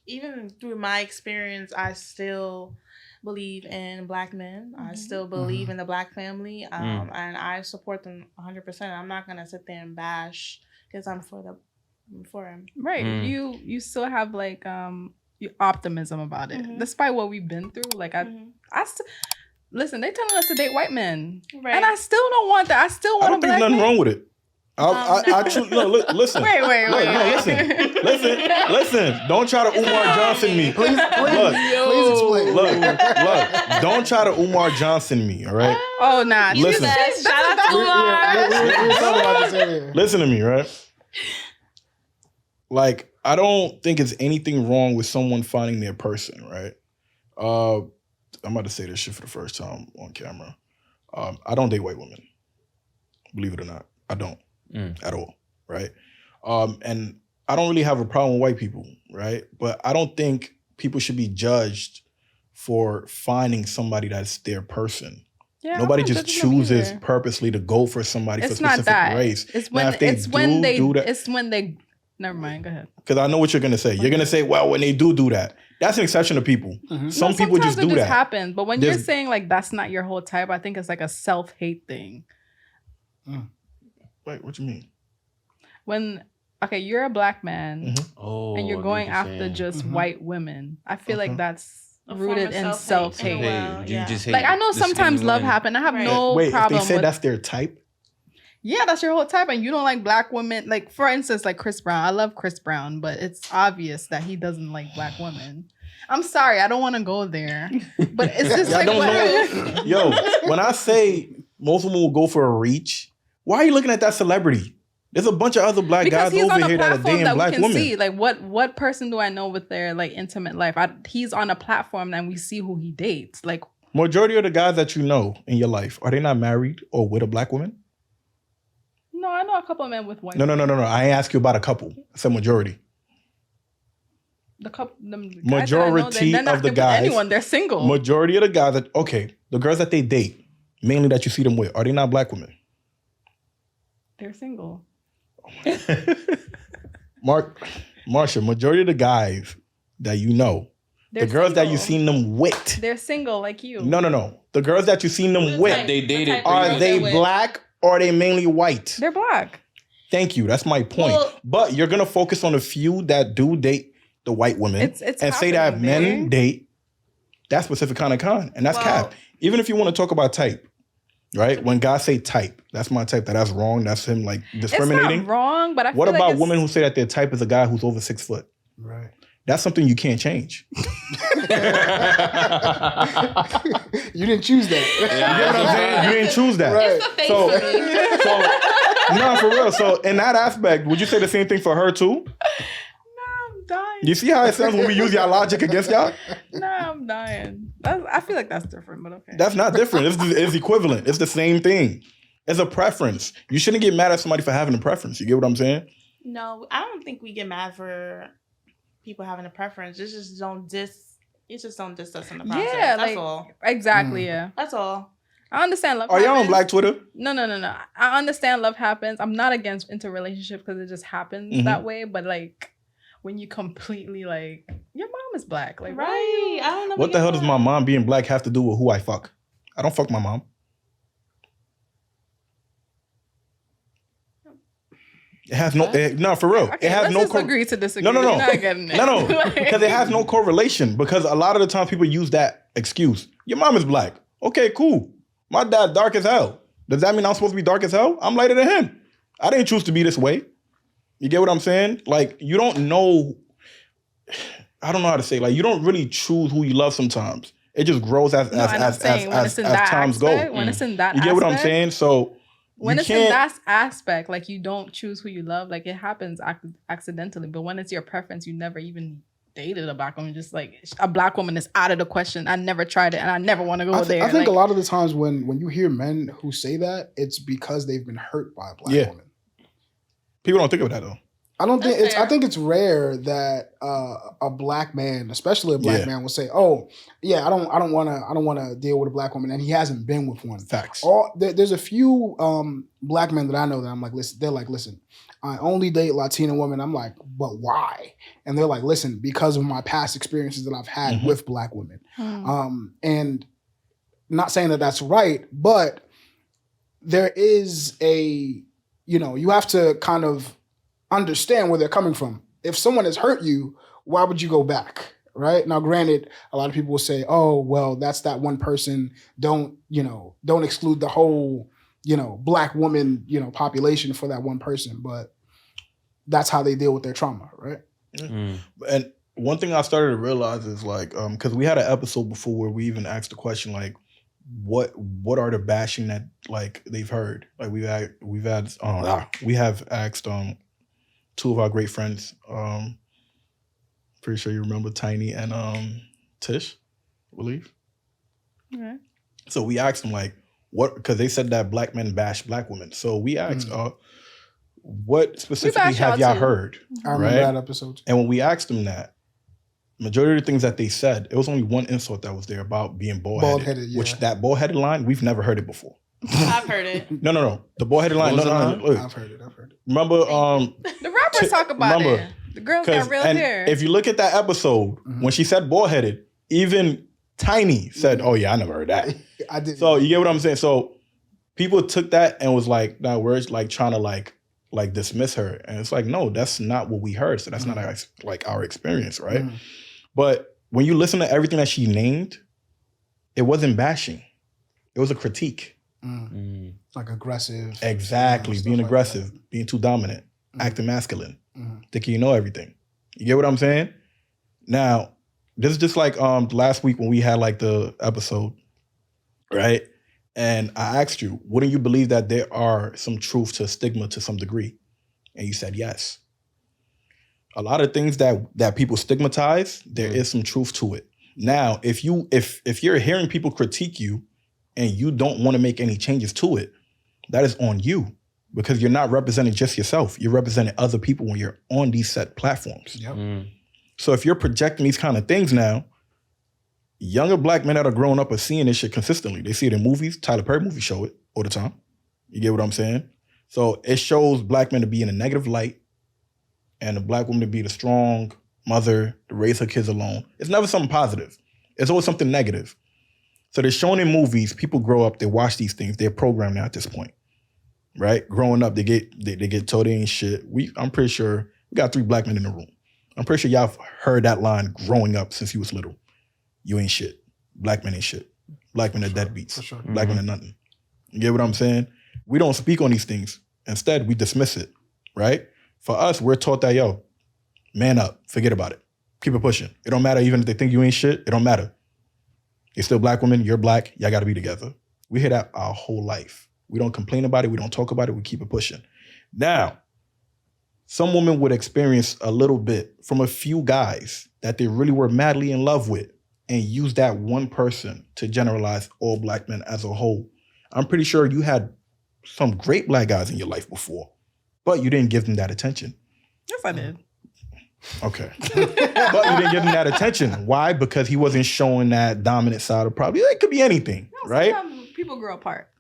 even through my experience, I still believe in Black men. I still believe in the Black family, and I support them 100%. I'm not gonna sit there and bash because I'm for him. Right. You still have like optimism about it, despite what we've been through. Like listen, they telling us to date white men, right? And I still don't want that. I still want. I don't think there's nothing wrong with it. Listen. Wait. Listen. Don't try to Umar Johnson me. Please explain. Look. Don't try to Umar Johnson me. All right. Oh nah. Listen. Shout out to Umar. Listen to me, right? Like, I don't think it's anything wrong with someone finding their person, right? I'm about to say this shit for the first time on camera. I don't date white women. Believe it or not. I don't. At all, right? And I don't really have a problem with white people, right? But I don't think people should be judged for finding somebody that's their person. Yeah, nobody just chooses purposely to go for somebody for specific race. It's when they never mind, go ahead. Because I know what you're going to say. You're going to say, well, when they do that, that's an exception of people. Some people just do that. Sometimes it just happens. But when you're saying like that's not your whole type, I think it's like a self-hate thing. Wait, what you mean? When, you're a Black man and you're going after just white women. I feel like that's rooted in self-hate. You just hate like, I know sometimes love happens. I have no problem if they say that's their type? Yeah, that's your whole type, and you don't like Black women. Like, for instance, like Chris Brown. I love Chris Brown, but it's obvious that he doesn't like Black women. I'm sorry, I don't want to go there, but it's just like... I don't know. Yo, when I say most women will go for a reach, why are you looking at that celebrity? There's a bunch of other Black guys over here that are dating Black women. See, like, what person do I know with their like intimate life? He's on a platform and we see who he dates. Like, majority of the guys that you know in your life, are they not married or with a Black woman? No, I know a couple of men with white. No. I ain't ask you about a couple. I said majority. The majority of the guys. Anyone, they're single. Majority of the guys the girls that they date, mainly that you see them with, are they not Black women? They're single. Marsha, majority of the guys that you know, the girls that you seen them with, they're single like you. No. The girls that you seen them with, they dated, are they Black or are they mainly white? They're Black. Thank you. That's my point. Well, but you're gonna focus on a few that do date the white women and say that men date that specific kind of con, and that's cap. Even if you want to talk about type. Right? When guys say type, that's my type, that's wrong. That's him like discriminating. It's not wrong, but I feel what about like women who say that their type is a guy who's over 6 foot? Right. That's something you can't change. You didn't choose that. You know what I'm saying? You didn't choose that. Right. It's the face for me. No, for real. So in that aspect, would you say the same thing for her too? Dying. You see how it sounds when we use y'all logic against y'all? Nah, I'm dying. I feel like that's different, but okay. That's not different. It's equivalent. It's the same thing. It's a preference. You shouldn't get mad at somebody for having a preference. You get what I'm saying? No, I don't think we get mad for people having a preference. It's just don't diss us in the process. Yeah, that's all. Exactly, yeah. That's all. I understand love happens. Are y'all on Black Twitter? No. I understand love happens. I'm not against interrelationships because it just happens that way, but like when you completely like, your mom is Black. Like, right. I don't know. What the hell does my mom being Black have to do with who I fuck? I don't fuck my mom. It has no, for real. Okay, it has let's just agree to disagree. No. You're not getting it. No, because it has no correlation. Because a lot of the time people use that excuse. Your mom is Black. Okay, cool. My dad dark as hell. Does that mean I'm supposed to be dark as hell? I'm lighter than him. I didn't choose to be this way. You get what I'm saying? Like, you don't know. I don't know how to say. Like, you don't really choose who you love sometimes. It just grows as times go. When it's in that, you get what I'm saying? So. When it's in that aspect, like you don't choose who you love, like it happens accidentally. But when it's your preference, you never even dated a Black woman. Just like a Black woman is out of the question. I never tried it, and I never want to go there. I think a lot of the times when you hear men who say that, it's because they've been hurt by a Black woman. People don't think of that though. I don't think That's it's. fair. I think it's rare that a black man, especially a black man, will say, "Oh, yeah, I don't want to deal with a black woman," and he hasn't been with one. Facts. There's a few black men that I know that I'm like, listen. They're like, listen, I only date Latina women. I'm like, but why? And they're like, listen, because of my past experiences that I've had with black women. And not saying that that's right, but there is you have to kind of understand where they're coming from. If someone has hurt you, why would you go back? Right? Now, granted, a lot of people will say, oh, well, that's that one person. Don't exclude the whole, black woman, population for that one person. But that's how they deal with their trauma, right? And one thing I started to realize is like, because we had an episode before where we even asked the question, like, what are the bashing that like they've heard? Like we have asked two of our great friends. Pretty sure you remember Tiny and Tish, I believe. Okay. So we asked them like what, because they said that black men bash black women. So we asked what specifically have y'all heard? I remember that episode. And when we asked them that, majority of the things that they said, it was only one insult that was there about being bald-headed. Yeah. Which that bald-headed line, we've never heard it before. I've heard it. No. The bald-headed line. No. I've heard it. Remember, the rappers talk about it. The girls got real hair. If you look at that episode, when she said bald-headed, even Tiny said, "Oh yeah, I never heard that." I did. So you get what I'm saying? So people took that and was like, "Nah, we're like trying to like dismiss her," and it's like, no, that's not what we heard. So that's not our experience, right? But when you listen to everything that she named, it wasn't bashing; it was a critique. Like aggressive. Exactly, being aggressive, being too dominant, acting masculine, thinking you know everything. You get what I'm saying? Now, this is just like last week when we had like the episode, right? And I asked you, wouldn't you believe that there are some truth to stigma to some degree? And you said yes. A lot of things that people stigmatize, there is some truth to it. Now, if you're hearing people critique you and you don't want to make any changes to it, that is on you, because you're not representing just yourself. You're representing other people when you're on these set platforms. Yep. So if you're projecting these kind of things now, younger black men that are growing up are seeing this shit consistently. They see it in movies. Tyler Perry movies show it all the time. You get what I'm saying? So it shows black men to be in a negative light and a black woman to be the strong mother to raise her kids alone. It's never something positive. It's always something negative. So they're shown in movies. People grow up. They watch these things. They're programmed now at this point, right? Growing up, they get told they ain't shit. I'm pretty sure we got 3 black men in the room. I'm pretty sure y'all heard that line growing up since you was little. You ain't shit. Black men ain't shit. Black men are deadbeats. For sure. Black men are nothing. You get what I'm saying? We don't speak on these things. Instead, we dismiss it, right? For us, we're taught that, yo, man up. Forget about it. Keep it pushing. It don't matter even if they think you ain't shit. It don't matter. You're still black women. You're black. Y'all got to be together. We hear that our whole life. We don't complain about it. We don't talk about it. We keep it pushing. Now, some women would experience a little bit from a few guys that they really were madly in love with and use that one person to generalize all black men as a whole. I'm pretty sure you had some great black guys in your life before, but you didn't give them that attention. Yes, I did. Okay. But you didn't give him that attention. Why? Because he wasn't showing that dominant side of probably. It could be anything, right? People grow apart.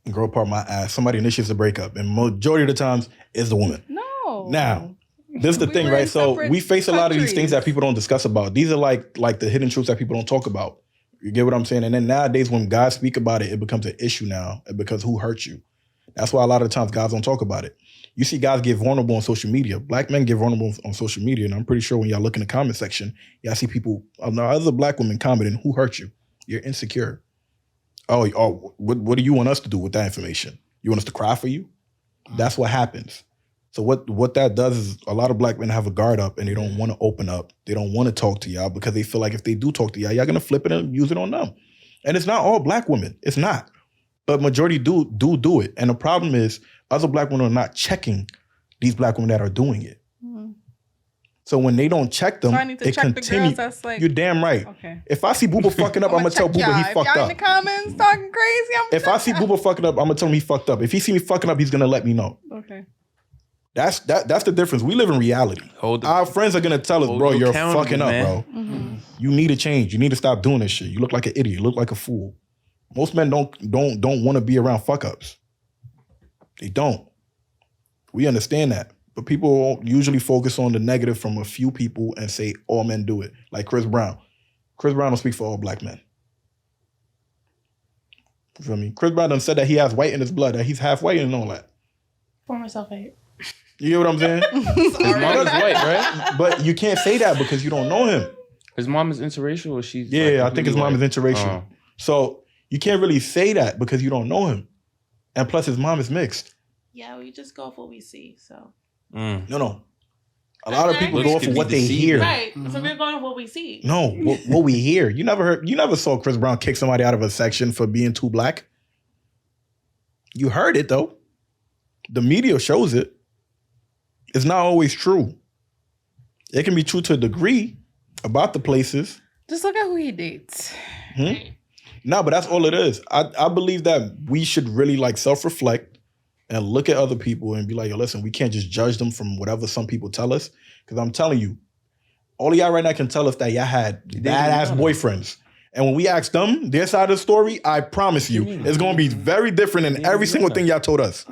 Grow apart my ass. Somebody initiates a breakup. And majority of the times, it's the woman. No. Now, this is the thing, right? So we face a lot of these things that people don't discuss about. These are like the hidden truths that people don't talk about. You get what I'm saying? And then nowadays, when guys speak about it, it becomes an issue now. Because who hurt you? That's why a lot of the times guys don't talk about it. You see guys get vulnerable on social media. Black men get vulnerable on social media. And I'm pretty sure when y'all look in the comment section, y'all see people, other black women commenting, who hurt you? You're insecure. Oh, what do you want us to do with that information? You want us to cry for you? That's what happens. So what that does is a lot of black men have a guard up and they don't want to open up. They don't want to talk to y'all because they feel like if they do talk to y'all going to flip it and use it on them. And it's not all black women. It's not. But majority do it. And the problem is other black women are not checking these black women that are doing it. Mm-hmm. So when they don't check them, so I need to it check continues. the girls that's like, you're damn right. Okay. If I see Booba fucking up, I'm going to tell Booba he fucked if y'all up. in the comments talking crazy, if I see Booba fucking up, I'm going to tell him he fucked up. If he see me fucking up, he's going to let me know. Okay. That's the difference. We live in reality. Our friends are gonna tell us, bro, you're fucking up, bro. Mm-hmm. You need to change. You need to stop doing this shit. You look like an idiot. You look like a fool. Most men don't want to be around fuck ups. They don't. We understand that. But people usually focus on the negative from a few people and say all men do it. Like Chris Brown. Chris Brown don't speak for all black men. You feel me? Chris Brown done said that he has white in his blood, that he's half white and all that. Former self-hate. You get what I'm saying? His mom is white, right? But you can't say that because you don't know him. His mom is interracial, or she's Yeah, I think his mom is interracial. So you can't really say that because you don't know him. And plus his mom is mixed. Yeah, we just go off what we see, so. No. A lot of people Looks go off can of be what they deceiving. hear. Right. So we're going off what we see. No, what we hear. You never saw Chris Brown kick somebody out of a section for being too black. You heard it though. The media shows it. It's not always true. It can be true to a degree about the places. Just look at who he dates. No, but that's all it is. I believe that we should really like self-reflect and look at other people and be like, yo, listen, we can't just judge them from whatever some people tell us. Because I'm telling you, all of y'all right now can tell us that y'all had badass boyfriends. And when we ask them their side of the story, I promise you, it's going to be very different than every single thing y'all told us.